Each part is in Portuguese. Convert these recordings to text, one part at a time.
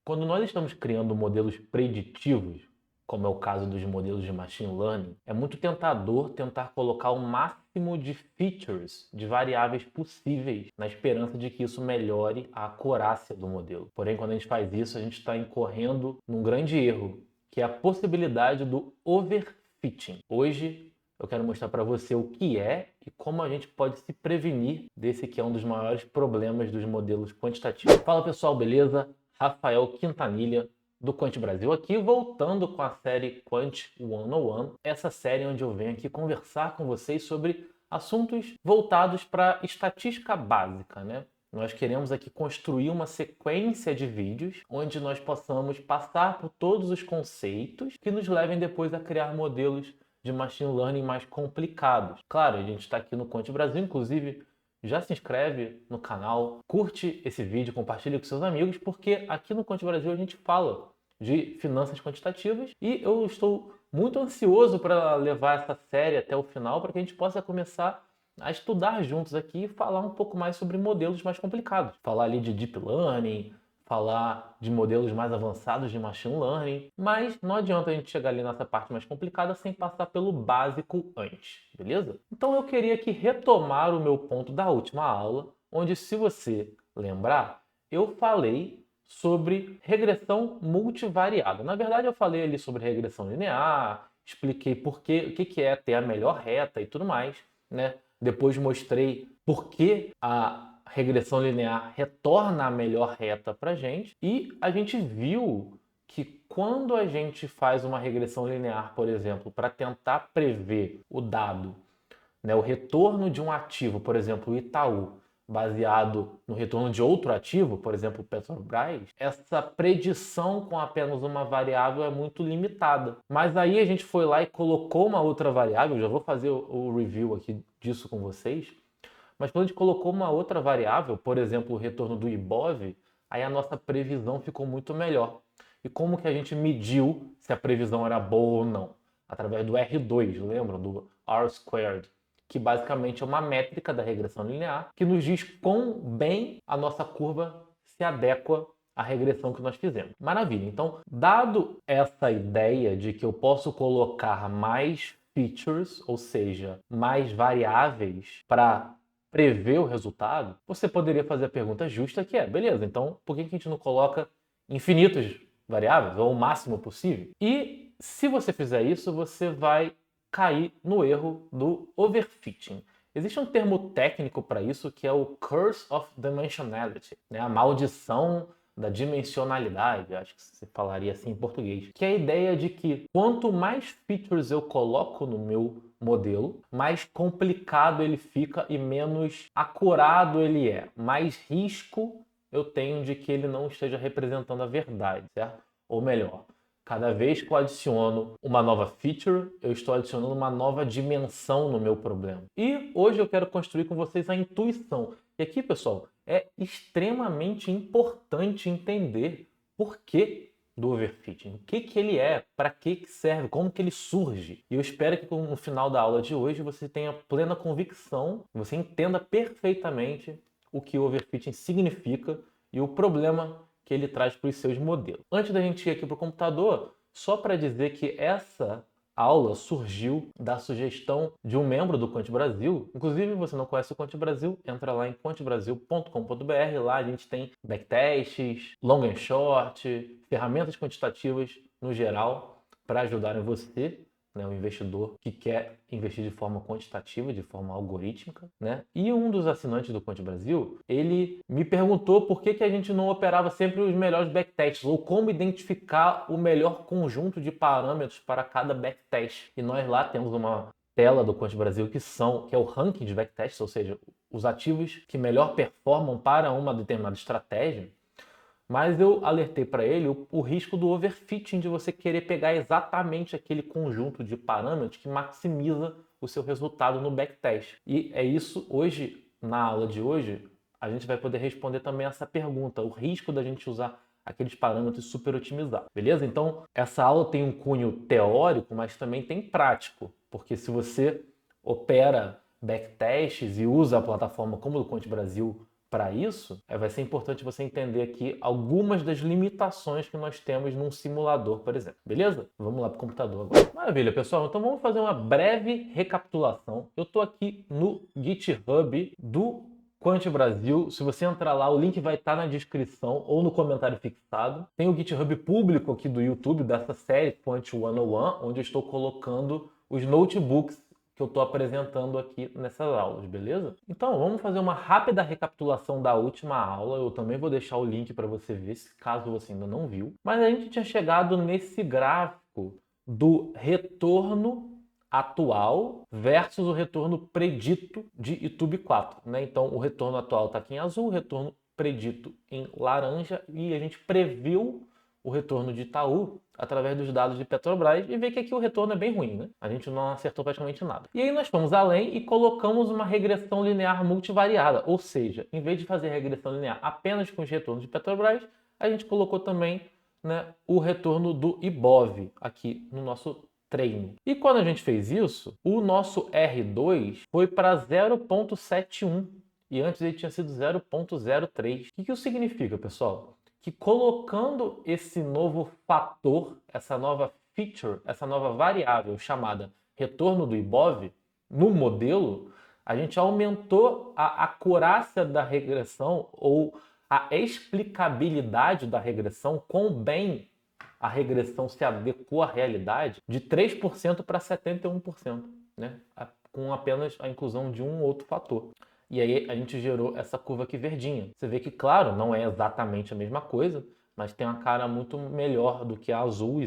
Quando nós estamos criando modelos preditivos, como é o caso dos modelos de machine learning, é muito tentador tentar colocar o máximo de features, de variáveis possíveis, na esperança de que isso melhore a acurácia do modelo. Porém, quando a gente faz isso, a gente está incorrendo num grande erro, que é a possibilidade do overfitting. Hoje, eu quero mostrar para você o que é e como a gente pode se prevenir desse que é um dos maiores problemas dos modelos quantitativos. Fala pessoal, beleza? Rafael Quintanilha, do Quant Brasil aqui, voltando com a série Quant 101, essa série onde eu venho aqui conversar com vocês sobre assuntos voltados para estatística básica, né? Nós queremos aqui construir uma sequência de vídeos onde nós possamos passar por todos os conceitos que nos levem depois a criar modelos de machine learning mais complicados. Claro, a gente está aqui no Quant Brasil, inclusive já se inscreve no canal, curte esse vídeo, compartilha com seus amigos, porque aqui no Quant Brasil a gente fala de finanças quantitativas e eu estou muito ansioso para levar essa série até o final para que a gente possa começar a estudar juntos aqui e falar um pouco mais sobre modelos mais complicados. Falar ali de Deep Learning, falar de modelos mais avançados de Machine Learning, mas não adianta a gente chegar ali nessa parte mais complicada sem passar pelo básico antes, beleza? Então eu queria aqui retomar o meu ponto da última aula, onde, se você lembrar, eu falei sobre regressão multivariada. Na verdade, eu falei ali sobre regressão linear, expliquei o que é ter a melhor reta e tudo mais, né? Depois mostrei por que a regressão linear retorna a melhor reta para a gente, e a gente viu que quando a gente faz uma regressão linear, por exemplo, para tentar prever o dado, né, o retorno de um ativo, por exemplo, o Itaú, baseado no retorno de outro ativo, por exemplo, o Petrobras, essa predição com apenas uma variável é muito limitada. Mas aí a gente foi lá e colocou uma outra variável, já vou fazer o review aqui disso com vocês, mas quando a gente colocou uma outra variável, por exemplo, o retorno do Ibov, aí a nossa previsão ficou muito melhor. E como que a gente mediu se a previsão era boa ou não? Através do R2, lembram? Do R-squared, que basicamente é uma métrica da regressão linear que nos diz quão bem a nossa curva se adequa à regressão que nós fizemos. Maravilha. Então, dado essa ideia de que eu posso colocar mais features, ou seja, mais variáveis para prever o resultado, você poderia fazer a pergunta justa, que é, beleza, então por que a gente não coloca infinitas variáveis, ou o máximo possível? E se você fizer isso, você vai cair no erro do overfitting. Existe um termo técnico para isso que é o curse of dimensionality, né? A maldição da dimensionalidade, acho que se falaria assim em português, que é a ideia de que quanto mais features eu coloco no meu modelo, mais complicado ele fica e menos acurado ele é, mais risco eu tenho de que ele não esteja representando a verdade, certo? Ou melhor, cada vez que eu adiciono uma nova feature, eu estou adicionando uma nova dimensão no meu problema. E hoje eu quero construir com vocês a intuição. E aqui, pessoal, é extremamente importante entender por que do overfitting. O que ele é, para que serve, como que ele surge. E eu espero que no final da aula de hoje você tenha plena convicção, você entenda perfeitamente o que o overfitting significa e o problema que ele traz para os seus modelos. Antes da gente ir aqui para o computador, só para dizer que essa aula surgiu da sugestão de um membro do Quant Brasil. Inclusive, você não conhece o Quant Brasil, entra lá em quantbrasil.com.br. Lá a gente tem backtests, long and short, ferramentas quantitativas no geral para ajudarem você, né, o investidor que quer investir de forma quantitativa, de forma algorítmica, né? E um dos assinantes do Quant Brasil, ele me perguntou por que a gente não operava sempre os melhores backtests, ou como identificar o melhor conjunto de parâmetros para cada backtest. E nós lá temos uma tela do Quant Brasil que é o ranking de backtests, ou seja, os ativos que melhor performam para uma determinada estratégia. Mas eu alertei para ele o risco do overfitting, de você querer pegar exatamente aquele conjunto de parâmetros que maximiza o seu resultado no backtest. E é isso, hoje, na aula de hoje, a gente vai poder responder também essa pergunta, o risco da gente usar aqueles parâmetros super otimizados, beleza? Então, essa aula tem um cunho teórico, mas também tem prático, porque se você opera backtests e usa a plataforma como o do Quant Brasil Para isso, vai ser importante você entender aqui algumas das limitações que nós temos num simulador, por exemplo. Beleza? Vamos lá para o computador agora. Maravilha, pessoal. Então vamos fazer uma breve recapitulação. Eu estou aqui no GitHub do Quant Brasil. Se você entrar lá, o link vai estar na descrição ou no comentário fixado. Tem o GitHub público aqui do YouTube dessa série Quant 101, onde eu estou colocando os notebooks que eu estou apresentando aqui nessas aulas, beleza? Então, vamos fazer uma rápida recapitulação da última aula. Eu também vou deixar o link para você ver, caso você ainda não viu. Mas a gente tinha chegado nesse gráfico do retorno atual versus o retorno predito de YouTube 4, né? Então, o retorno atual está aqui em azul, o retorno predito em laranja, e a gente previu o retorno de Itaú através dos dados de Petrobras e vê que aqui o retorno é bem ruim, né? A gente não acertou praticamente nada. E aí nós fomos além e colocamos uma regressão linear multivariada, ou seja, em vez de fazer regressão linear apenas com os retornos de Petrobras, a gente colocou também, né, o retorno do Ibov aqui no nosso treino. E quando a gente fez isso, o nosso R2 foi para 0,71 e antes ele tinha sido 0,03. O que isso significa, pessoal? Que colocando esse novo fator, essa nova feature, essa nova variável chamada retorno do Ibov no modelo, a gente aumentou a acurácia da regressão ou a explicabilidade da regressão, quão bem a regressão se adequou à realidade, de 3% para 71%, né? Com apenas a inclusão de um outro fator. E aí a gente gerou essa curva aqui verdinha. Você vê que, claro, não é exatamente a mesma coisa, mas tem uma cara muito melhor do que a azul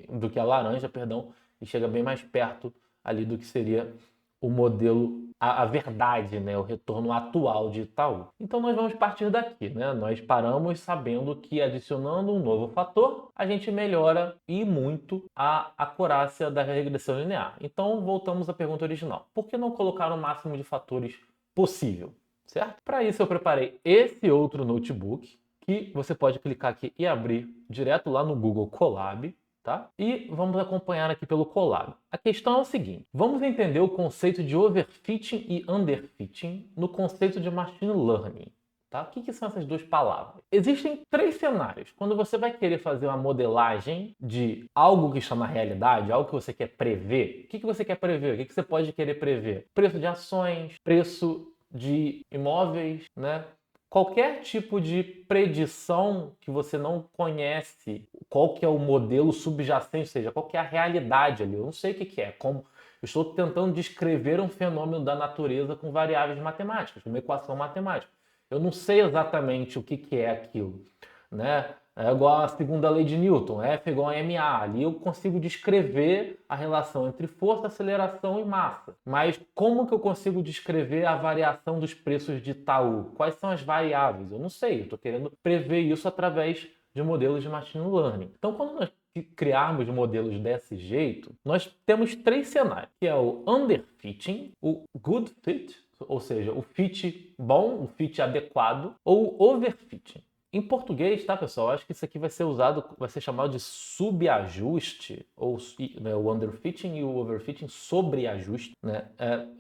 do que a laranja, perdão, e chega bem mais perto ali do que seria o modelo, a verdade, né, o retorno atual de Itaú. Então nós vamos partir daqui, né? Nós paramos sabendo que adicionando um novo fator, a gente melhora e muito a acurácia da regressão linear. Então voltamos à pergunta original. Por que não colocar o máximo de fatores possível, certo? Para isso eu preparei esse outro notebook que você pode clicar aqui e abrir direto lá no Google Colab, tá? E vamos acompanhar aqui pelo Colab. A questão é o seguinte: vamos entender o conceito de overfitting e underfitting no conceito de machine learning. Tá? O que são essas duas palavras? Existem três cenários. Quando você vai querer fazer uma modelagem de algo que está na realidade, algo que você quer prever, o que você quer prever? O que você pode querer prever? Preço de ações, preço de imóveis, né? Qualquer tipo de predição que você não conhece, qual que é o modelo subjacente, ou seja, qual que é a realidade ali. Eu não sei o que é. Como eu estou tentando descrever um fenômeno da natureza com variáveis matemáticas, uma equação matemática. Eu não sei exatamente o que é aquilo, né? É igual à segunda lei de Newton, F igual a ma. Ali eu consigo descrever a relação entre força, aceleração e massa. Mas como que eu consigo descrever a variação dos preços de Itaú? Quais são as variáveis? Eu não sei, eu estou querendo prever isso através de modelos de machine learning. Então, quando nós criarmos modelos desse jeito, nós temos três cenários, que é o underfitting, o good fit, ou seja, o fit bom, o fit adequado, ou o overfitting. Em português, tá, pessoal? Acho que isso aqui vai ser chamado de subajuste, ou né, o underfitting e o overfitting, sobreajuste, né?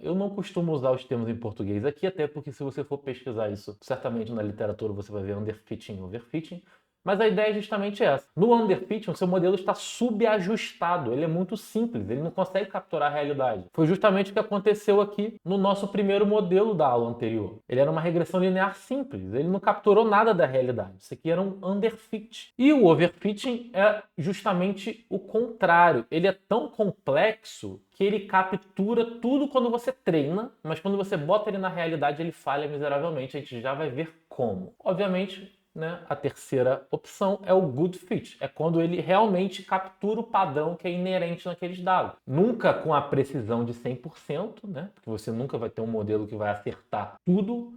Eu não costumo usar os termos em português aqui, até porque se você for pesquisar isso, certamente na literatura você vai ver underfitting e overfitting. Mas a ideia é justamente essa. No underfitting, o seu modelo está subajustado. Ele é muito simples, ele não consegue capturar a realidade. Foi justamente o que aconteceu aqui no nosso primeiro modelo da aula anterior. Ele era uma regressão linear simples, ele não capturou nada da realidade. Isso aqui era um underfit. E o overfitting é justamente o contrário. Ele é tão complexo que ele captura tudo quando você treina, mas quando você bota ele na realidade, ele falha miseravelmente. A gente já vai ver como. Obviamente, né, a terceira opção é o good fit. É quando ele realmente captura o padrão que é inerente naqueles dados. Nunca com a precisão de 100%, né, porque você nunca vai ter um modelo que vai acertar tudo.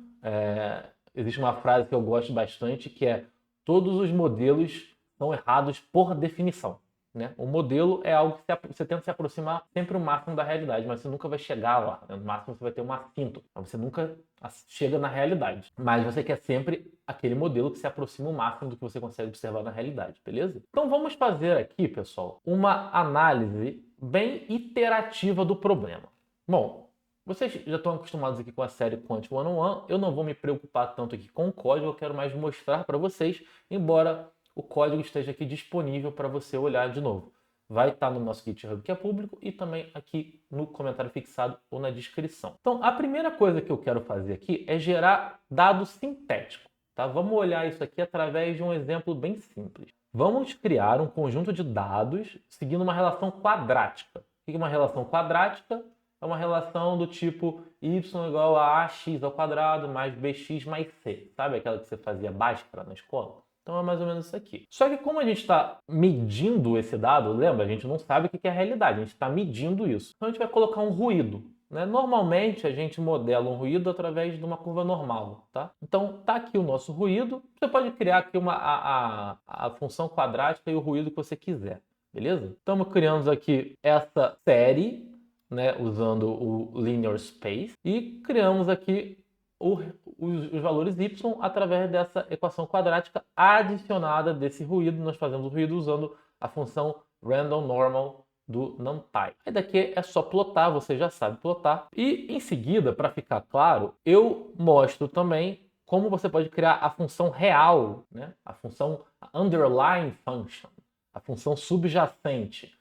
Existe uma frase que eu gosto bastante que é: todos os modelos são errados por definição. Né? O modelo é algo que você tenta se aproximar sempre o máximo da realidade, mas você nunca vai chegar lá. Né? No máximo você vai ter um assinto, mas você nunca chega na realidade. Mas você quer sempre aquele modelo que se aproxima o máximo do que você consegue observar na realidade, beleza? Então vamos fazer aqui, pessoal, uma análise bem iterativa do problema. Bom, Vocês já estão acostumados aqui com a série Quant One-on-One, eu não vou me preocupar tanto aqui com o código, eu quero mais mostrar para vocês, embora o código esteja aqui disponível para você olhar de novo. Vai estar no nosso GitHub que é público e também aqui no comentário fixado ou na descrição. Então, a primeira coisa que eu quero fazer aqui é gerar dado sintético. Tá? Vamos olhar isso aqui através de um exemplo bem simples. Vamos criar um conjunto de dados seguindo uma relação quadrática. O que é uma relação quadrática? É uma relação do tipo y igual a ax ao quadrado mais bx mais c. Sabe aquela que você fazia báscara na escola? Então é mais ou menos isso aqui. Só que como a gente está medindo esse dado, lembra? A gente não sabe o que é a realidade, a gente está medindo isso. Então a gente vai colocar um ruído. Né? Normalmente a gente modela um ruído através de uma curva normal. Tá? Então tá aqui o nosso ruído. Você pode criar aqui a função quadrática e o ruído que você quiser. Beleza? Estamos criando aqui essa série, né, usando o linear space, e criamos aqui os valores y através dessa equação quadrática adicionada desse ruído. Nós fazemos o ruído usando a função random normal do NumPy. Aí daqui é só plotar, você já sabe plotar. E em seguida, para ficar claro, eu mostro também como você pode criar a função real, né? A função underlying function, a função subjacente,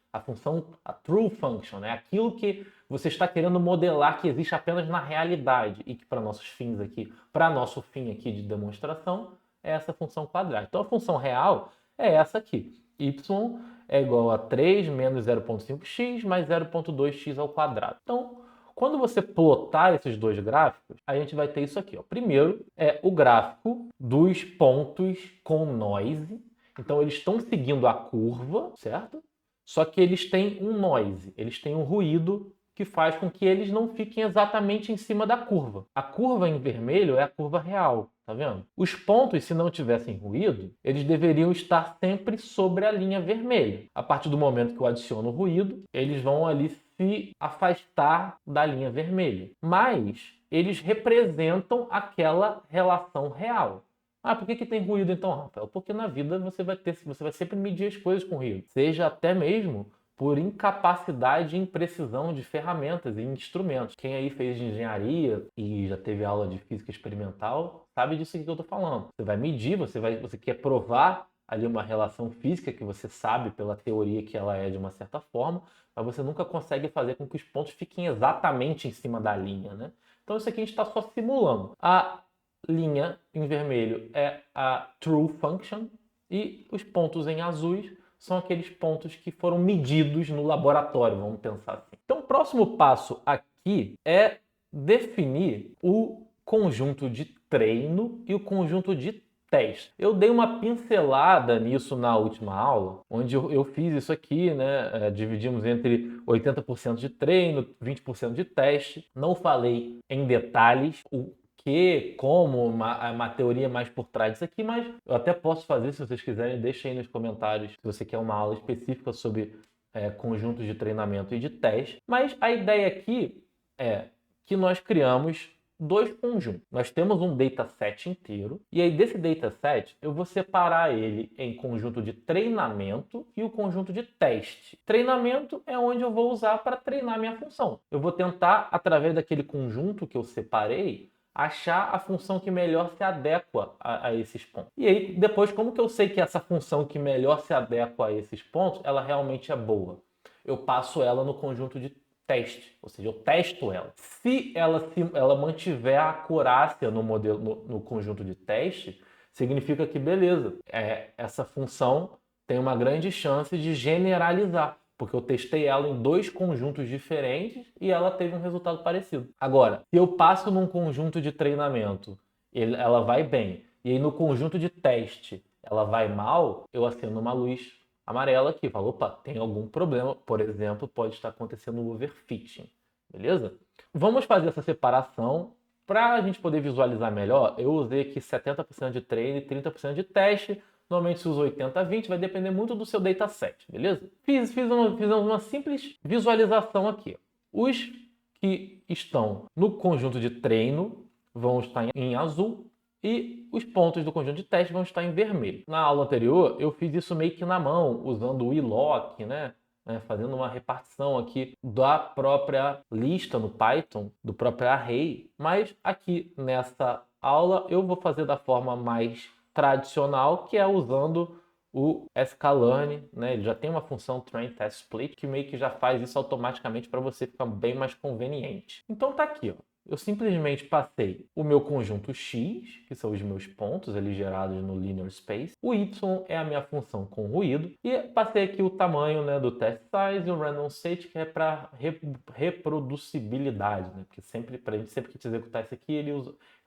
a true function, né? Aquilo que você está querendo modelar que existe apenas na realidade e que para nossos fins aqui, para nosso fim aqui de demonstração, é essa função quadrática. Então a função real é essa aqui. Y é igual a 3 menos 0,5x mais 0,2x ao quadrado. Então, quando você plotar esses dois gráficos, a gente vai ter isso aqui. Ó. Primeiro é o gráfico dos pontos com noise. Então eles estão seguindo a curva, certo? Só que eles têm um noise, eles têm um ruído que faz com que eles não fiquem exatamente em cima da curva. A curva em vermelho é a curva real, tá vendo? Os pontos, se não tivessem ruído, eles deveriam estar sempre sobre a linha vermelha. A partir do momento que eu adiciono o ruído, eles vão ali se afastar da linha vermelha. Mas eles representam aquela relação real. Ah, por que tem ruído então, Rafael? Porque na vida você vai sempre medir as coisas com ruído. Seja até mesmo por incapacidade e imprecisão de ferramentas e instrumentos. Quem aí fez engenharia e já teve aula de física experimental sabe disso que eu estou falando. Você vai medir, você quer provar ali uma relação física que você sabe pela teoria que ela é de uma certa forma, mas você nunca consegue fazer com que os pontos fiquem exatamente em cima da linha, né? Então isso aqui a gente está só simulando. A linha em vermelho é a true function e os pontos em azuis são aqueles pontos que foram medidos no laboratório, vamos pensar assim. Então, o próximo passo aqui é definir o conjunto de treino e o conjunto de teste. Eu dei uma pincelada nisso na última aula, onde eu fiz isso aqui, né? Dividimos entre 80% de treino, 20% de teste. Não falei em detalhes como uma teoria mais por trás disso aqui, mas eu até posso fazer, se vocês quiserem, deixa aí nos comentários se você quer uma aula específica sobre conjuntos de treinamento e de teste. Mas a ideia aqui é que nós criamos dois conjuntos. Nós temos um dataset inteiro, e aí desse dataset eu vou separar ele em conjunto de treinamento e o conjunto de teste. Treinamento é onde eu vou usar para treinar minha função. Eu vou tentar, através daquele conjunto que eu separei, achar a função que melhor se adequa a esses pontos. E aí, depois, como que eu sei que essa função que melhor se adequa a esses pontos, ela realmente é boa? Eu passo ela no conjunto de teste, ou seja, eu testo ela. Se ela mantiver a acurácia no modelo, no conjunto de teste, significa que, beleza, essa função tem uma grande chance de generalizar, porque eu testei ela em dois conjuntos diferentes e ela teve um resultado parecido. Agora, se eu passo num conjunto de treinamento, ela vai bem, e aí no conjunto de teste ela vai mal, eu acendo uma luz amarela aqui, falo, opa, tem algum problema, por exemplo, pode estar acontecendo o overfitting, beleza? Vamos fazer essa separação. Para a gente poder visualizar melhor, eu usei aqui 70% de treino e 30% de teste. Normalmente se usa 80-20, vai depender muito do seu dataset, beleza? Fizemos uma simples visualização aqui. Os que estão no conjunto de treino vão estar em azul e os pontos do conjunto de teste vão estar em vermelho. Na aula anterior, eu fiz isso meio que na mão, usando o iLock, né? né, fazendo uma repartição aqui da própria lista no Python, do próprio array, mas aqui nessa aula eu vou fazer da forma mais tradicional, que é usando o sklearn, né? Ele já tem uma função train test split que meio que já faz isso automaticamente para você ficar bem mais conveniente. Então tá aqui, ó. Eu simplesmente passei o meu conjunto x, que são os meus pontos ali gerados no linear space. O y é a minha função com ruído. E passei aqui o tamanho, né, do test size e o random state, que é para reproducibilidade, né? Porque sempre, para a gente sempre que executar isso aqui, ele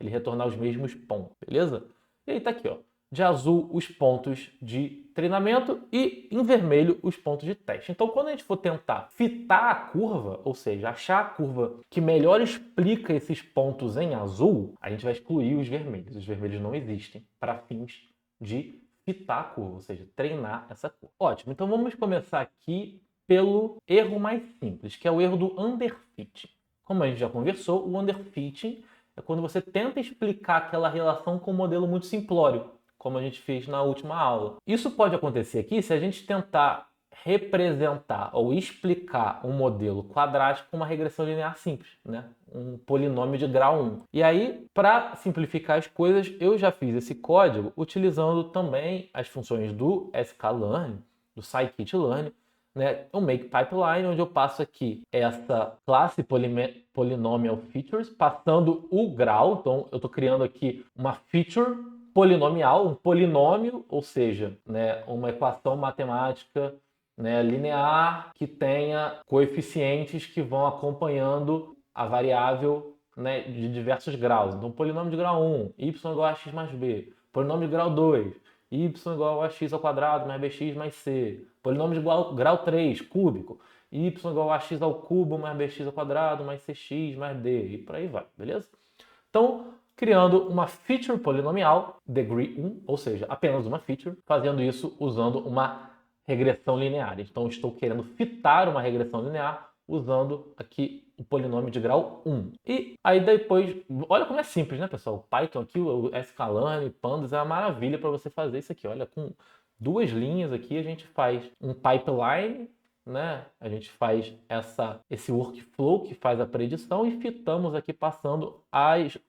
retornar os mesmos pontos, beleza? E aí tá aqui, ó. De azul os pontos de treinamento e em vermelho os pontos de teste. Então, quando a gente for tentar fitar a curva, ou seja, achar a curva que melhor explica esses pontos em azul, a gente vai excluir os vermelhos. Os vermelhos não existem para fins de fitar a curva, ou seja, treinar essa curva. Ótimo, então vamos começar aqui pelo erro mais simples, que é o erro do underfitting. Como a gente já conversou, o underfitting é quando você tenta explicar aquela relação com um modelo muito simplório, como a gente fez na última aula. Isso pode acontecer aqui se a gente tentar representar ou explicar um modelo quadrático com uma regressão linear simples, né? Um polinômio de grau 1. E aí, para simplificar as coisas, eu já fiz esse código utilizando também as funções do sklearn, do scikit-learn, né, o make pipeline, onde eu passo aqui essa classe polynomial features, passando o grau. Então, eu estou criando aqui uma feature polinomial, um polinômio, ou seja, né, uma equação matemática, né, linear que tenha coeficientes que vão acompanhando a variável, né, de diversos graus. Então, polinômio de grau 1, y igual a x mais b. Polinômio de grau 2, y igual a x ao quadrado mais bx mais c. Polinômio de grau 3, cúbico, y igual a x ao cubo mais bx ao quadrado mais cx mais d. E por aí vai, beleza? Então, criando uma feature polinomial, degree 1, ou seja, apenas uma feature, fazendo isso usando uma regressão linear. Então, estou querendo fitar uma regressão linear usando aqui o polinômio de grau 1. E aí depois, olha como é simples, né, pessoal? O Python aqui, o sklearn, pandas, é uma maravilha para você fazer isso aqui. Olha, com duas linhas aqui a gente faz um pipeline, né? A gente faz esse workflow que faz a predição e fitamos aqui passando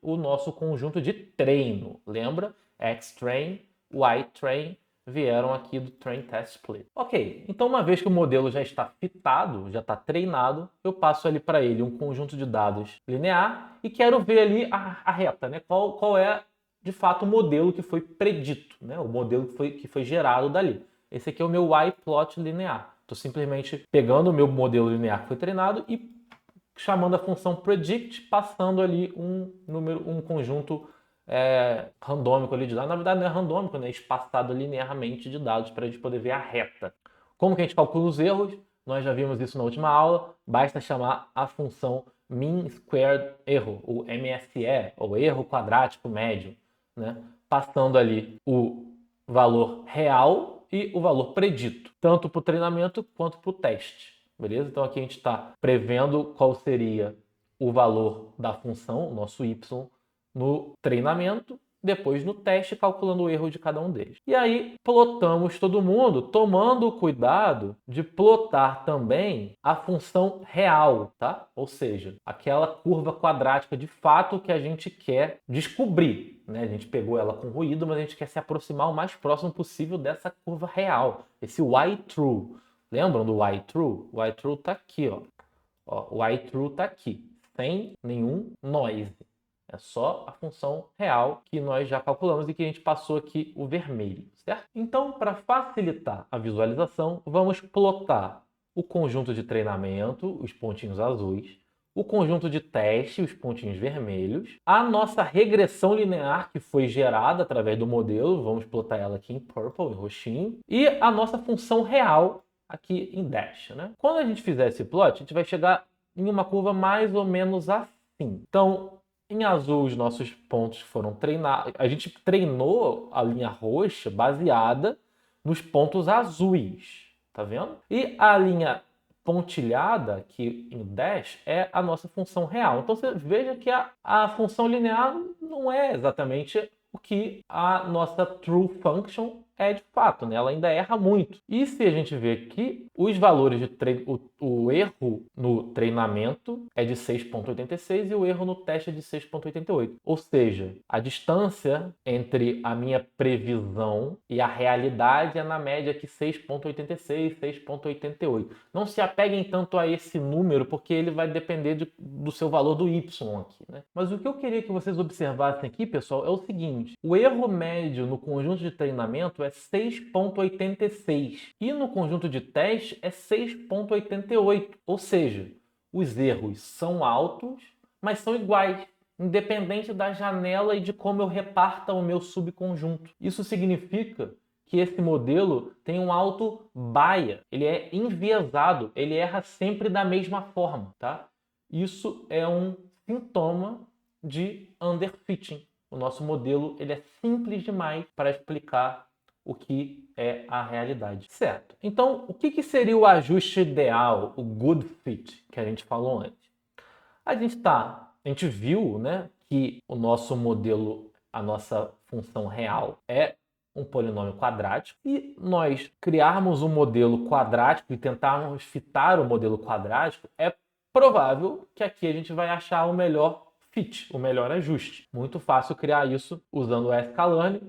o nosso conjunto de treino. Lembra? Xtrain, Ytrain vieram aqui do train test split. Ok, então uma vez que o modelo já está fitado, já está treinado, eu passo ali para ele um conjunto de dados linear e quero ver ali a reta, né? Qual é de fato o modelo que foi predito, né? O modelo que foi gerado dali. Esse aqui é o meu yplot linear. Estou simplesmente pegando o meu modelo linear que foi treinado e chamando a função predict, passando ali um conjunto randômico ali de dados. Na verdade não é randômico, né? É espaçado linearmente de dados para a gente poder ver a reta. Como que a gente calcula os erros? Nós já vimos isso na última aula. Basta chamar a função mean squared error, ou MSE, ou erro quadrático médio, né? Passando ali o valor real e o valor predito, tanto para o treinamento quanto para o teste. Beleza? Então aqui a gente está prevendo qual seria o valor da função, o nosso y, no treinamento, depois no teste, calculando o erro de cada um deles. E aí, plotamos todo mundo, tomando o cuidado de plotar também a função real, tá? Ou seja, aquela curva quadrática de fato que a gente quer descobrir, né? A gente pegou ela com ruído, mas a gente quer se aproximar o mais próximo possível dessa curva real, esse y-true. Lembram do y-true? O y-true está aqui, ó. O y-true está aqui, sem nenhum noise. É só a função real que nós já calculamos e que a gente passou aqui o vermelho, certo? Então, para facilitar a visualização, vamos plotar o conjunto de treinamento, os pontinhos azuis, o conjunto de teste, os pontinhos vermelhos, a nossa regressão linear que foi gerada através do modelo, vamos plotar ela aqui em purple, em roxinho, e a nossa função real aqui em dash, né? Quando a gente fizer esse plot, a gente vai chegar em uma curva mais ou menos assim. Então, em azul, os nossos pontos foram treinados. A gente treinou a linha roxa baseada nos pontos azuis, tá vendo? E a linha pontilhada aqui em dash é a nossa função real. Então você veja que a função linear não é exatamente o que a nossa true function é de fato, né? Ela ainda erra muito. E se a gente vê que os valores de o erro no treinamento é de 6,86 e o erro no teste é de 6,88. Ou seja, a distância entre a minha previsão e a realidade é na média aqui 6,86, 6,88. Não se apeguem tanto a esse número, porque ele vai depender do seu valor do y aqui, né? Mas o que eu queria que vocês observassem aqui, pessoal, é o seguinte: o erro médio no conjunto de treinamento é 6,86 e no conjunto de teste é 6,88. Ou seja, os erros são altos, mas são iguais, independente da janela e de como eu reparta o meu subconjunto. Isso significa que esse modelo tem um alto bias, ele é enviesado, ele erra sempre da mesma forma, tá? Isso é um sintoma de underfitting. O nosso modelo ele é simples demais para explicar o que é a realidade. Certo. Então, o que seria o ajuste ideal, o good fit, que a gente falou antes? A gente viu, né, que o nosso modelo, a nossa função real é um polinômio quadrático, e nós criarmos um modelo quadrático e tentarmos fitar o modelo quadrático, é provável que aqui a gente vai achar o melhor fit, o melhor ajuste. Muito fácil criar isso usando o sklearn,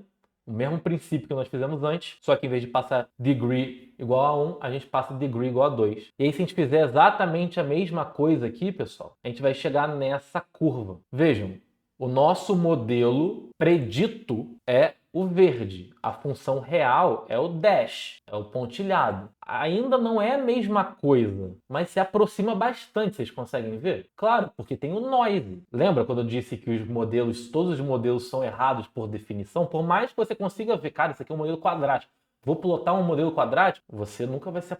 o mesmo princípio que nós fizemos antes, só que em vez de passar degree igual a 1, a gente passa degree igual a 2. E aí, se a gente fizer exatamente a mesma coisa aqui, pessoal, a gente vai chegar nessa curva. Vejam, o nosso modelo predito é o verde. A função real é o dash, é o pontilhado. Ainda não é a mesma coisa, mas se aproxima bastante, vocês conseguem ver? Claro, porque tem o noise. Lembra quando eu disse que todos os modelos são errados por definição? Por mais que você consiga ver, cara, isso aqui é um modelo quadrático, vou plotar um modelo quadrático, você nunca vai ser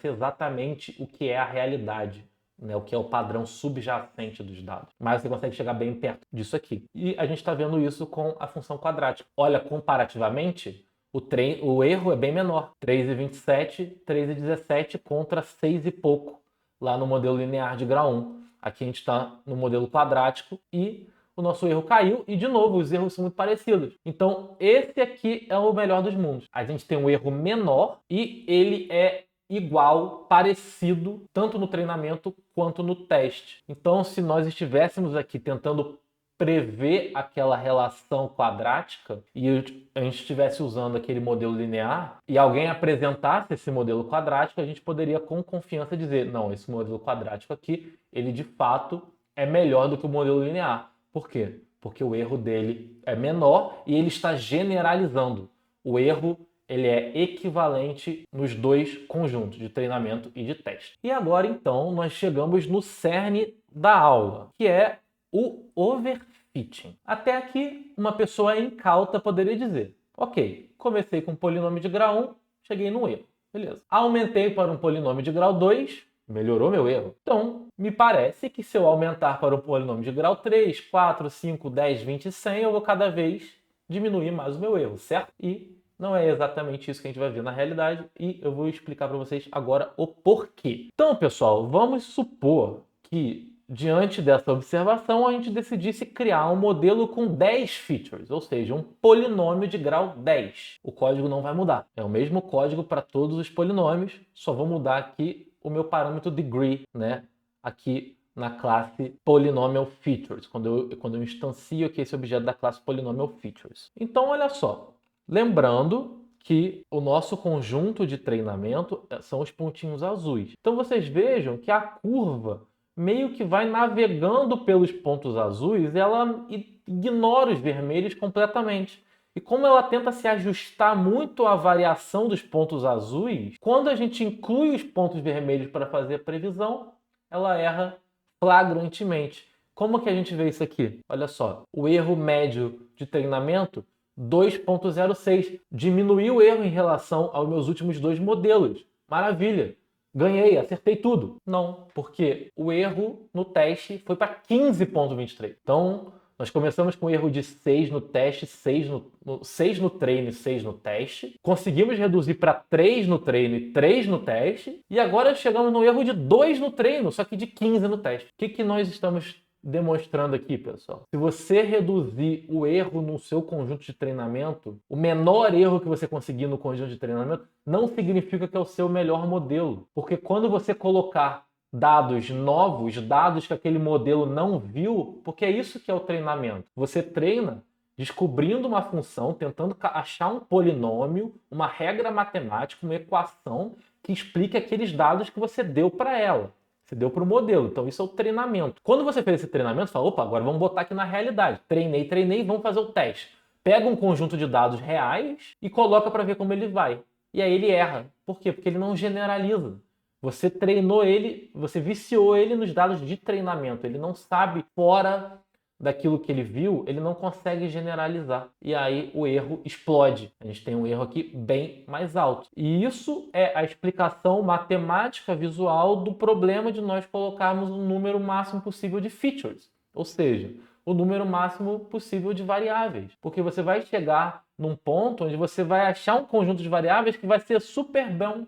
exatamente o que é a realidade, né, o que é o padrão subjacente dos dados. Mas você consegue chegar bem perto disso aqui. E a gente está vendo isso com a função quadrática. Olha, comparativamente, o erro é bem menor. 3,27, 3,17 contra 6 e pouco lá no modelo linear de grau 1. Aqui a gente está no modelo quadrático e o nosso erro caiu e, de novo, os erros são muito parecidos. Então, esse aqui é o melhor dos mundos. A gente tem um erro menor e ele é igual, parecido, tanto no treinamento quanto no teste. Então, se nós estivéssemos aqui tentando prever aquela relação quadrática e a gente estivesse usando aquele modelo linear e alguém apresentasse esse modelo quadrático, a gente poderia com confiança dizer, não, esse modelo quadrático aqui, ele de fato é melhor do que o modelo linear. Por quê? Porque o erro dele é menor e ele está generalizando. O erro ele é equivalente nos dois conjuntos, de treinamento e de teste. E agora, então, nós chegamos no cerne da aula, que é o overfitting. Até aqui, uma pessoa incauta poderia dizer, ok, comecei com um polinômio de grau 1, cheguei num erro. Beleza. Aumentei para um polinômio de grau 2, melhorou meu erro. Então, me parece que se eu aumentar para um polinômio de grau 3, 4, 5, 10, 20 e 100, eu vou cada vez diminuir mais o meu erro, certo? E não é exatamente isso que a gente vai ver na realidade e eu vou explicar para vocês agora o porquê. Então, pessoal, vamos supor que, diante dessa observação, a gente decidisse criar um modelo com 10 features, ou seja, um polinômio de grau 10. O código não vai mudar. É o mesmo código para todos os polinômios, só vou mudar aqui o meu parâmetro degree, né? Aqui na classe Polynomial Features, quando eu instancio aqui esse objeto da classe Polynomial Features. Então, olha só. Lembrando que o nosso conjunto de treinamento são os pontinhos azuis. Então vocês vejam que a curva meio que vai navegando pelos pontos azuis e ela ignora os vermelhos completamente. E como ela tenta se ajustar muito à variação dos pontos azuis, quando a gente inclui os pontos vermelhos para fazer a previsão, ela erra flagrantemente. Como que a gente vê isso aqui? Olha só, o erro médio de treinamento 2,06. Diminuiu o erro em relação aos meus últimos dois modelos. Maravilha! Ganhei, acertei tudo. Não, porque o erro no teste foi para 15,23. Então, nós começamos com um erro de 6 no teste, 6 no treino e 6 no teste. Conseguimos reduzir para 3 no treino e 3 no teste. E agora chegamos no erro de 2 no treino, só que de 15 no teste. O que nós estamos demonstrando aqui, pessoal. Se você reduzir o erro no seu conjunto de treinamento, o menor erro que você conseguir no conjunto de treinamento não significa que é o seu melhor modelo. Porque quando você colocar dados novos, dados que aquele modelo não viu, porque é isso que é o treinamento. Você treina descobrindo uma função, tentando achar um polinômio, uma regra matemática, uma equação que explique aqueles dados que você deu para ela. Você deu para o modelo. Então, isso é o treinamento. Quando você fez esse treinamento, você fala, opa, agora vamos botar aqui na realidade. Treinei, vamos fazer o teste. Pega um conjunto de dados reais e coloca para ver como ele vai. E aí ele erra. Por quê? Porque ele não generaliza. Você treinou ele, você viciou ele nos dados de treinamento. Ele não sabe fora daquilo que ele viu, ele não consegue generalizar. E aí o erro explode. A gente tem um erro aqui bem mais alto. E isso é a explicação matemática visual do problema de nós colocarmos o número máximo possível de features. Ou seja, o número máximo possível de variáveis. Porque você vai chegar num ponto onde você vai achar um conjunto de variáveis que vai ser super bom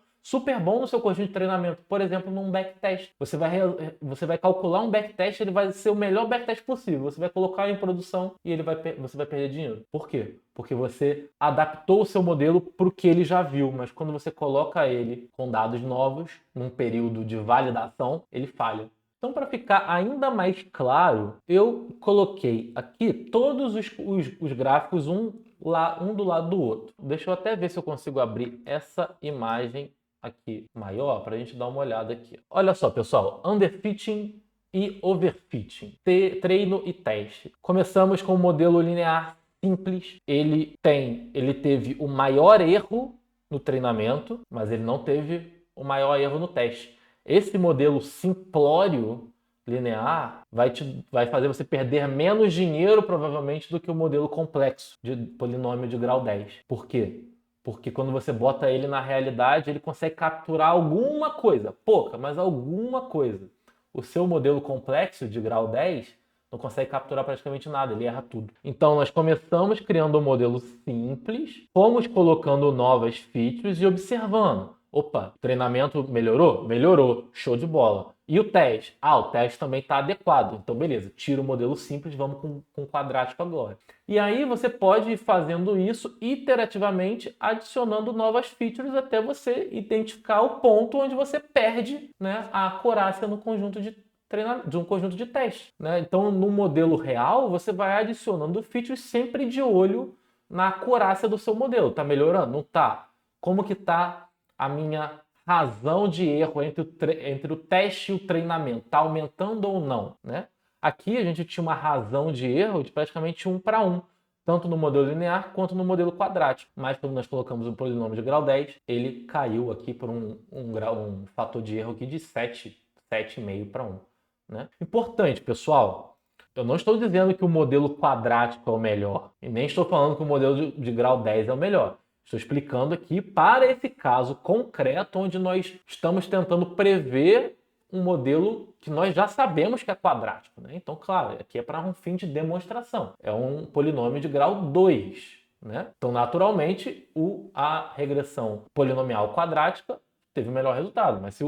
no seu conjunto de treinamento. Por exemplo, num backtest. Você vai calcular um backtest, ele vai ser o melhor backtest possível. Você vai colocar em produção e você vai perder dinheiro. Por quê? Porque você adaptou o seu modelo para o que ele já viu, mas quando você coloca ele com dados novos, num período de validação, ele falha. Então, para ficar ainda mais claro, eu coloquei aqui todos os gráficos, um do lado do outro. Deixa eu até ver se eu consigo abrir essa imagem aqui maior para a gente dar uma olhada aqui. Olha só, pessoal, underfitting e overfitting, treino e teste. Começamos com o modelo linear simples. Ele teve o maior erro no treinamento, mas ele não teve o maior erro no teste. Esse modelo simplório linear vai fazer você perder menos dinheiro, provavelmente, do que o modelo complexo de polinômio de grau 10. Por quê? Porque quando você bota ele na realidade, ele consegue capturar alguma coisa, pouca, mas alguma coisa. O seu modelo complexo de grau 10 não consegue capturar praticamente nada, ele erra tudo. Então nós começamos criando um modelo simples, fomos colocando novas features e observando. Opa, o treinamento melhorou? Melhorou, show de bola. E o teste? O teste também está adequado. Então beleza, tira o modelo simples, vamos com o quadrático agora. E aí você pode ir fazendo isso iterativamente, adicionando novas features até você identificar o ponto onde você perde, né, a acurácia no conjunto de um conjunto de testes, né? Então, no modelo real, você vai adicionando features sempre de olho na acurácia do seu modelo. Tá melhorando? Não tá. Como que tá a minha razão de erro entre o teste e o treinamento? Tá aumentando ou não, né? Aqui a gente tinha uma razão de erro de praticamente 1 para 1, tanto no modelo linear quanto no modelo quadrático. Mas quando nós colocamos um polinômio de grau 10, ele caiu aqui por um fator de erro aqui de 7,5 para 1. Né? Importante, pessoal, eu não estou dizendo que o modelo quadrático é o melhor, e nem estou falando que o modelo de grau 10 é o melhor. Estou explicando aqui para esse caso concreto, onde nós estamos tentando prever um modelo que nós já sabemos que é quadrático. Né? Então, claro, aqui é para um fim de demonstração. É um polinômio de grau 2. Né? Então, naturalmente, a regressão polinomial quadrática teve o melhor resultado. Mas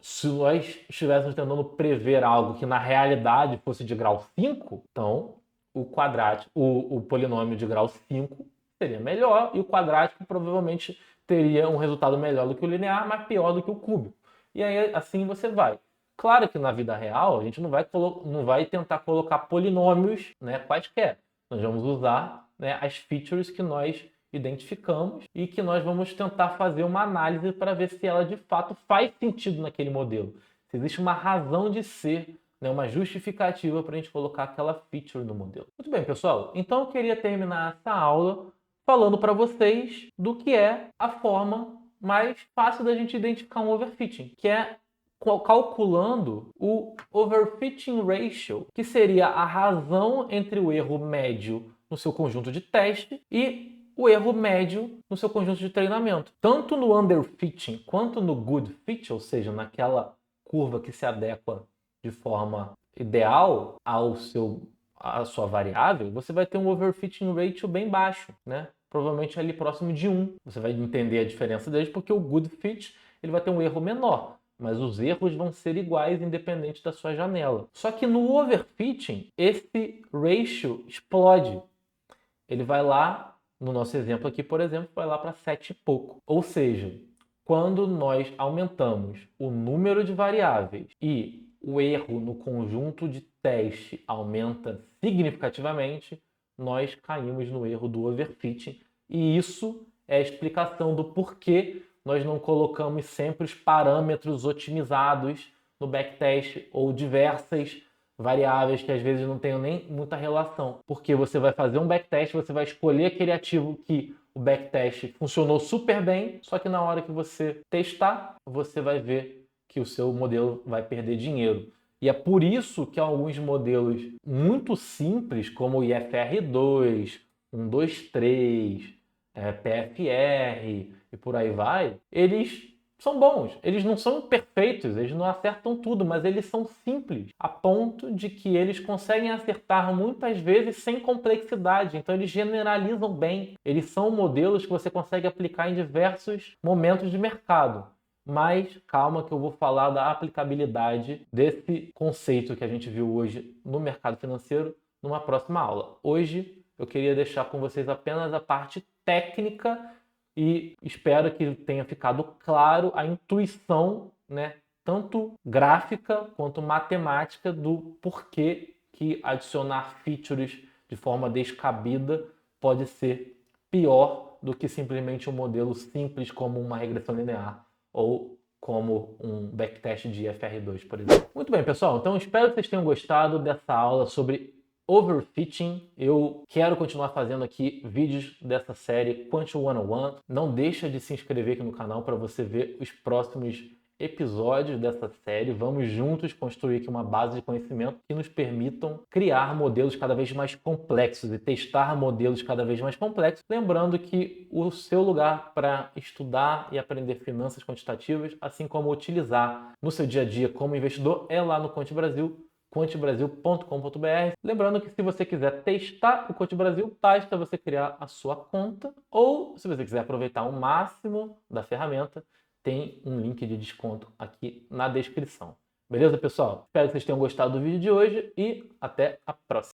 se nós estivéssemos tentando prever algo que na realidade fosse de grau 5, então o polinômio de grau 5 seria melhor e o quadrático provavelmente teria um resultado melhor do que o linear, mas pior do que o cúbico. E aí assim você vai. Claro que na vida real a gente não vai tentar colocar polinômios, né, quaisquer. Nós vamos usar, né, as features que nós identificamos e que nós vamos tentar fazer uma análise para ver se ela de fato faz sentido naquele modelo. Se existe uma razão de ser, né, uma justificativa para a gente colocar aquela feature no modelo. Muito bem, pessoal. Então eu queria terminar essa aula falando para vocês do que é a forma mais fácil da gente identificar um overfitting, que é calculando o overfitting ratio, que seria a razão entre o erro médio no seu conjunto de teste e o erro médio no seu conjunto de treinamento. Tanto no underfitting quanto no good fit, ou seja, naquela curva que se adequa de forma ideal à sua variável, você vai ter um overfitting ratio bem baixo, né? Provavelmente ali próximo de 1. Você vai entender a diferença deles porque o good fit ele vai ter um erro menor, mas os erros vão ser iguais independente da sua janela. Só que no overfitting, esse ratio explode. Ele vai lá, no nosso exemplo aqui, por exemplo, vai lá para 7 e pouco. Ou seja, quando nós aumentamos o número de variáveis e o erro no conjunto de teste aumenta significativamente, nós caímos no erro do overfitting. E isso é a explicação do porquê nós não colocamos sempre os parâmetros otimizados no backtest ou diversas variáveis que às vezes não tenham nem muita relação. Porque você vai fazer um backtest, você vai escolher aquele ativo que o backtest funcionou super bem, só que na hora que você testar, você vai ver que o seu modelo vai perder dinheiro. E é por isso que alguns modelos muito simples, como o IFR2, 123, PFR e por aí vai, eles são bons. Eles não são perfeitos, eles não acertam tudo, mas eles são simples, a ponto de que eles conseguem acertar muitas vezes sem complexidade. Então eles generalizam bem. Eles são modelos que você consegue aplicar em diversos momentos de mercado. Mas calma que eu vou falar da aplicabilidade desse conceito que a gente viu hoje no mercado financeiro numa próxima aula. Hoje eu queria deixar com vocês apenas a parte técnica e espero que tenha ficado claro a intuição, né, tanto gráfica quanto matemática do porquê que adicionar features de forma descabida pode ser pior do que simplesmente um modelo simples como uma regressão linear ou como um backtest de FR2, por exemplo. Muito bem, pessoal. Então, espero que vocês tenham gostado dessa aula sobre overfitting. Eu quero continuar fazendo aqui vídeos dessa série Quant 101. Não deixa de se inscrever aqui no canal para você ver os próximos episódios dessa série. Vamos juntos construir aqui uma base de conhecimento que nos permitam criar modelos cada vez mais complexos e testar modelos cada vez mais complexos. Lembrando que o seu lugar para estudar e aprender finanças quantitativas, assim como utilizar no seu dia a dia como investidor, é lá no Quant Brasil, quantbrasil.com.br. Lembrando que se você quiser testar o Quant Brasil, basta você criar a sua conta, ou se você quiser aproveitar o máximo da ferramenta, tem um link de desconto aqui na descrição. Beleza, pessoal? Espero que vocês tenham gostado do vídeo de hoje e até a próxima.